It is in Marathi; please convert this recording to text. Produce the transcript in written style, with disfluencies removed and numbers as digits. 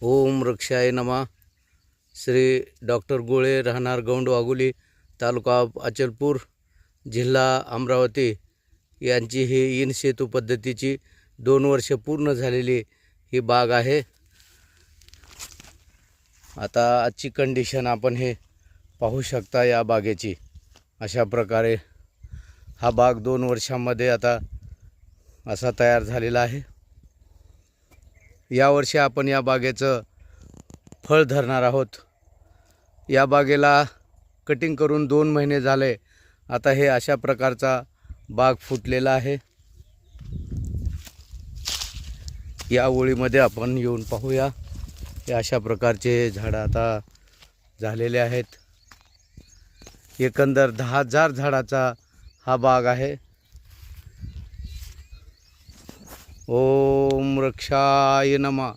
ओम वृक्षाय नमः. श्री डॉक्टर गोळे, राहणार गौंड वाघोली, तालुका अचलपूर, जिल्हा अमरावती यांची ही इन सेतू पद्धतीची 2 वर्ष पूर्ण झालेली ही बाग आहे. आता आजची कंडिशन आपण हे पाहू शकता या बागेची. अशा प्रकारे हा बाग 2 वर्षांमध्ये आता असा तयार झालेला आहे. यावर्षी आपण या बागेचं फळ धरणार आहोत. या बागेला कटिंग करून 2 महिने झाले. आता हे अशा प्रकारचा बाग फुटलेला आहे. या ओळीमध्ये आपण येऊन पाहूया. हे अशा प्रकारचे झाडं आता झालेले आहेत. एकंदर 10,000 झाडाचा हा बाग आहे. ओम वृक्षाय नमः.